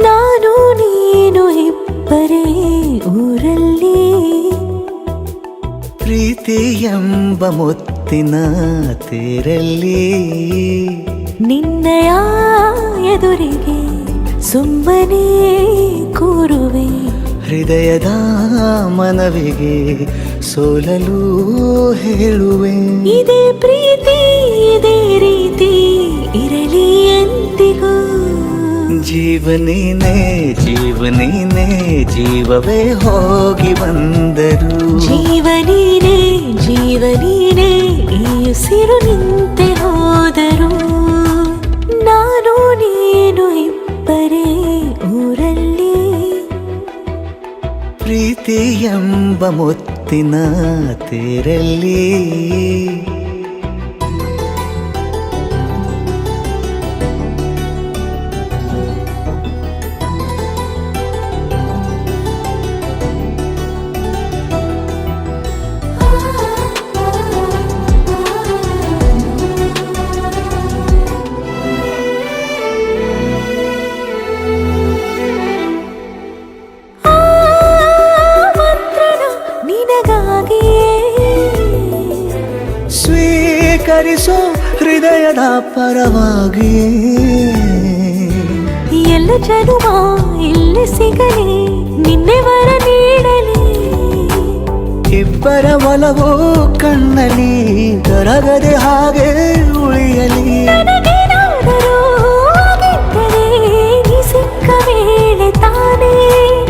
ನಾನು ನೀನು ಇಬ್ಬರೇ ಊರಲ್ಲಿ, ಪ್ರೀತಿ ಎಂಬ ಮುತ್ತಿನ ತೇರಲ್ಲಿ, ನಿನ್ನಯ ಎದುರಿಗೆ ಸುಮ್ಮನೆ ಕೂರುವೆ, ಹೃದಯದ ಮನವಿಗೆ ಸೋಲಲು ಹೇಳುವೆ. ಇದೇ ಪ್ರೀತಿ ಇದೇ ರೀತಿ ಇರಲಿ ಎಂದಿಗೂ. ಜೀವನೇನೆ ಜೀವನೇನೆ ಜೀವವೇ ಹೋಗಿ ಬಂದರು, ಜೀವನೀನೇ ಜೀವನೀನೇ ಈ ಉಸಿರು ನಿಂತೆ ಹೋದರು. ನಾನು ನೀನು ಇಬ್ಬರೇ ಊರಲ್ಲಿ, ಪ್ರೀತಿ ಎಂಬ ಮುತ್ತಿನ ತೇರಲ್ಲಿ. ಸ್ವೀಕರಿಸೋ ಹೃದಯದ ಪರವಾಗಿ, ಎಲ್ಲ ಜನುಮ ಇಲ್ಲಿ ಸಿಗಲಿ ನಿನ್ನೆ ವರ ನೀಡಲಿ. ಇಬ್ಬರ ಒಲವು ಕಣ್ಣಲ್ಲಿ ಕರಗದೆ ಹಾಗೆ ಉಳಿಯಲಿ. ನನಗೇನಾದರೂ ಆಗಿದ್ದರೆ ನೀ ಸಿಕ್ಕ ವೇಳೆ ತಾನೇ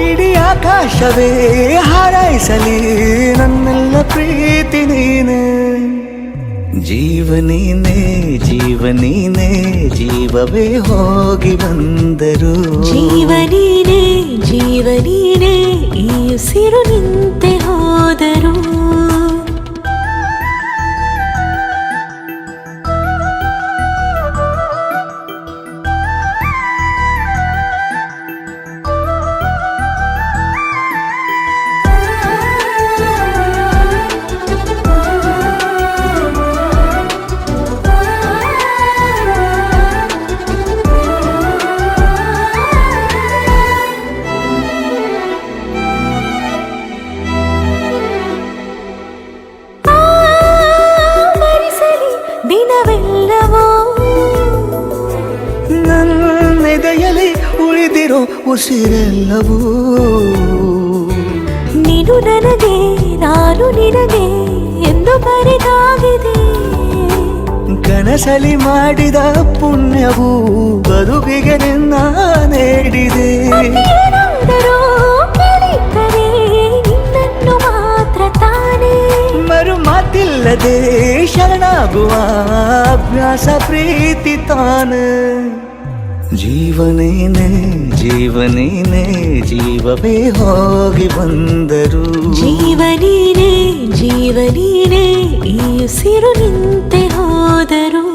ಇಡೀ ಆಕಾಶವೇ ಹಾರೈಸಲಿ ನನ್ನೆಲ್ಲ ಪ್ರೀತಿ ನೀನೆ. ಜೀವನೇನೆ ಜೀವನೇನೆ ಜೀವವೇ ಹೋಗಿ ಬಂದರು, ಜೀವನೀನೇ ಜೀವನೀನೇ ಈ ಉಸಿರು ನಿಂತೆ ಹೋದರು. ದಿನವೆಲ್ಲವೋ ನನ್ನೆದೆಯಲ್ಲಿ ಉಳಿದಿರೋ ಉಸಿರೆಲ್ಲವೂ, ನೀನು ನನಗೆ ನಾನು ನಿನಗೆ ಎಂದು ಬರೆದಾಗಿದೆ. ಕನಸಲಿ ಮಾಡಿದ ಪುಣ್ಯವು ಬದುಕಿಗೆ ನಿನ್ನ ನೀಡಿದೆ. ಏನಾದರೂ ಕೇಳಿದ್ದರೆ ನಿನ್ನನ್ನು ಮಾತ್ರ ತಾನೇ, ಮರು ಮಾತಿಲ್ಲದೆ ಶರಣಾಗುವ ಅಭ್ಯಾಸ ಪ್ರೀತಿ ತಾನೆ. ಜೀವನೇನೆ ಜೀವನೇನೆ ಜೀವವೇ ಹೋಗಿ ಬಂದರು, ಜೀವನೀನೇ ಜೀವನೀನೇ ಈ ಉಸಿರು ನಿಂತೆ ಹೋದರು.